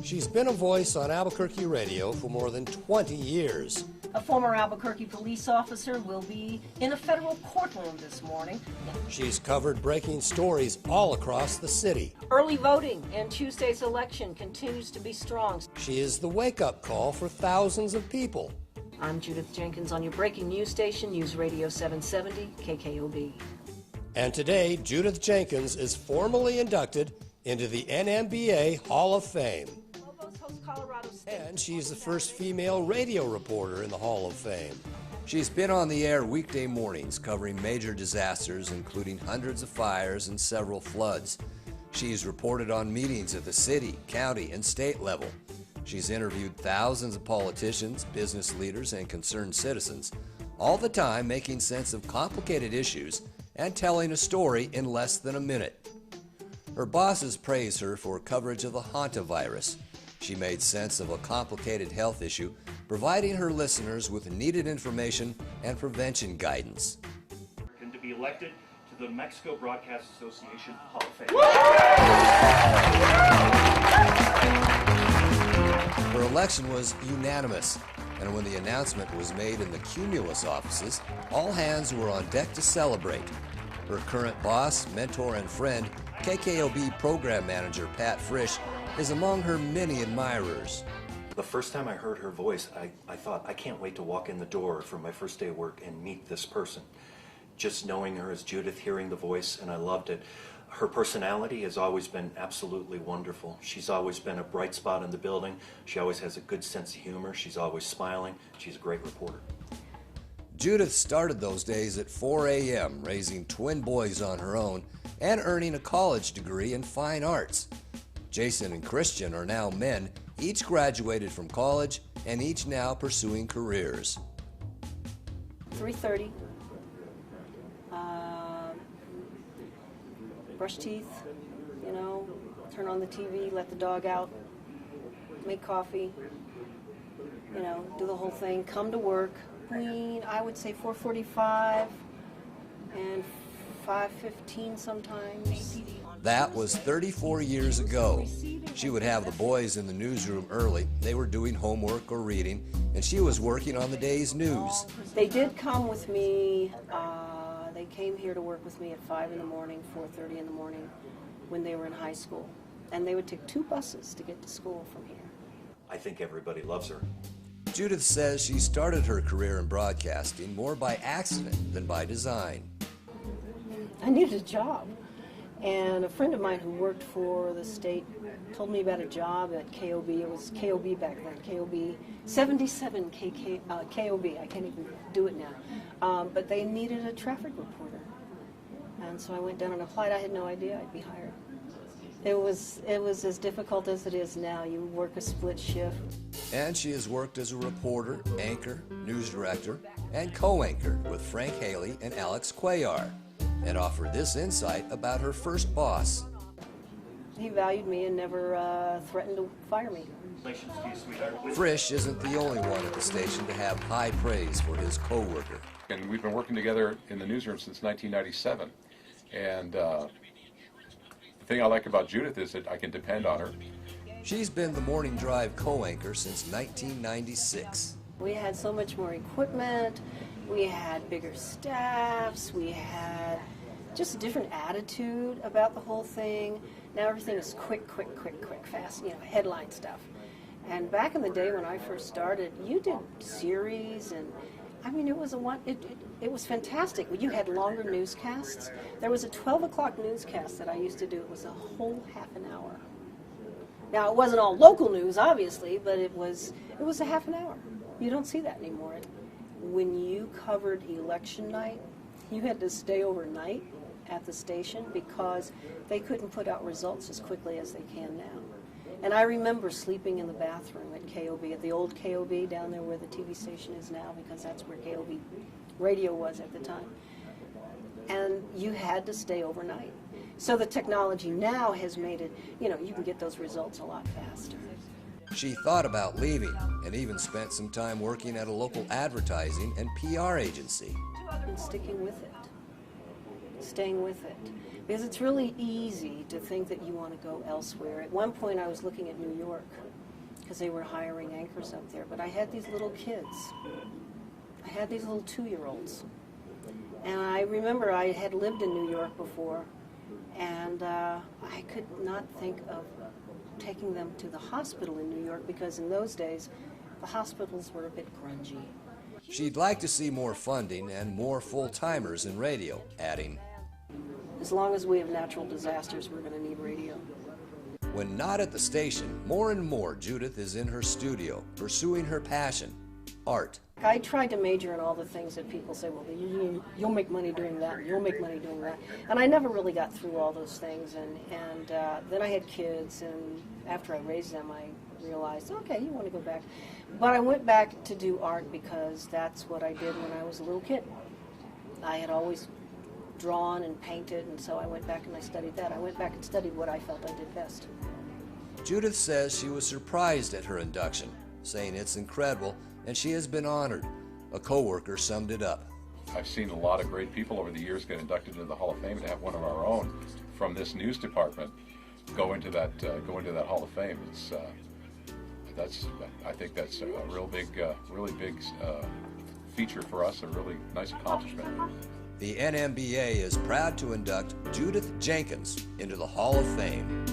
She's been a voice on Albuquerque radio for more than 20 years. A former Albuquerque police officer will be in a federal courtroom this morning. She's covered breaking stories all across the city. Early voting in Tuesday's election continues to be strong. She is the wake-up call for thousands of people. I'm Judith Jenkins on your breaking news station, News Radio 770, KKOB. And today, Judith Jenkins is formally inducted into the NMBA Hall of Fame. And she's the first female radio reporter in the Hall of Fame. She's been on the air weekday mornings covering major disasters, including hundreds of fires and several floods. She's reported on meetings at the city, county, and state level. She's interviewed thousands of politicians, business leaders, and concerned citizens, all the time making sense of complicated issues and telling a story in less than a minute. Her bosses praise her for coverage of the hantavirus. She made sense of a complicated health issue, providing her listeners with needed information and prevention guidance. And to be elected to the Mexico Broadcast Association Hall of Fame. Her election was unanimous, and when the announcement was made in the Cumulus offices, all hands were on deck to celebrate. Her current boss, mentor, and friend, KKOB program manager Pat Frisch, is among her many admirers. The first time I heard her voice, I thought, I can't wait to walk in the door for my first day of work and meet this person. Just knowing her as Judith, hearing the voice, and I loved it. Her personality has always been absolutely wonderful. She's always been a bright spot in the building. She always has a good sense of humor. She's always smiling. She's a great reporter. Judith started those days at 4 a.m., raising twin boys on her own and earning a college degree in fine arts. Jason and Christian are now men, each graduated from college and each now pursuing careers. 3:30. Brush teeth, turn on the TV, let the dog out, make coffee, do the whole thing, come to work. I would say 4:45 and 5:15 sometimes. That was 34 years ago. She would have the boys in the newsroom early. They were doing homework or reading, and she was working on the day's news. They did come with me. They came here to work with me at 5 in the morning, 4:30 in the morning when they were in high school. And they would take 2 buses to get to school from here. I think everybody loves her. Judith says she started her career in broadcasting more by accident than by design. I needed a job. And a friend of mine who worked for the state told me about a job at KOB. It was KOB back then, KOB 77 KOB. I can't even do it now. But they needed a traffic reporter. And so I went down and applied. I had no idea I'd be hired. It was as difficult as it is now. You work a split shift. And she has worked as a reporter, anchor, news director, and co-anchor with Frank Haley and Alex Cuellar, and offered this insight about her first boss. He valued me and never threatened to fire me. Frisch isn't the only one at the station to have high praise for his co-worker. And we've been working together in the newsroom since 1997. And the thing I like about Judith is that I can depend on her. She's been the Morning Drive co-anchor since 1996. We had so much more equipment. We had bigger staffs. We had just a different attitude about the whole thing. Now everything is quick, fast, headline stuff. And back in the day when I first started, you did series, and it was fantastic. You had longer newscasts. There was a 12 o'clock newscast that I used to do. It was a whole half an hour. Now it wasn't all local news, obviously, but it was a half an hour. You don't see that anymore. When you covered election night, you had to stay overnight at the station because they couldn't put out results as quickly as they can now. And I remember sleeping in the bathroom at KOB, at the old KOB down there where the TV station is now, because that's where KOB radio was at the time. And you had to stay overnight. So the technology now has made it, you can get those results a lot faster. She thought about leaving and even spent some time working at a local advertising and PR agency. And sticking with it. staying with it. Because it's really easy to think that you want to go elsewhere. At one point I was looking at New York because they were hiring anchors up there, but I had these little kids. I had these little 2-year-olds. And I remember I had lived in New York before, and I could not think of taking them to the hospital in New York because in those days the hospitals were a bit grungy. She'd like to see more funding and more full-timers in radio, adding, As long as we have natural disasters, we're going to need radio. when not at the station, more and more Judith is in her studio, pursuing her passion, art. I tried to major in all the things that people say, well, you'll make money doing that, you'll make money doing that. And I never really got through all those things. And then I had kids, and after I raised them, I realized, okay, you want to go back. But I went back to do art because that's what I did when I was a little kid. I had always drawn and painted, and so I went back and I studied that. I went back and studied what I felt I did best. Judith says she was surprised at her induction, saying it's incredible and she has been honored. A co-worker summed it up. I've seen a lot of great people over the years get inducted into the Hall of Fame, and to have one of our own from this news department go into that Hall of Fame. I think that's a really big feature for us, a really nice accomplishment. The NMBA is proud to induct Judith Jenkins into the Hall of Fame.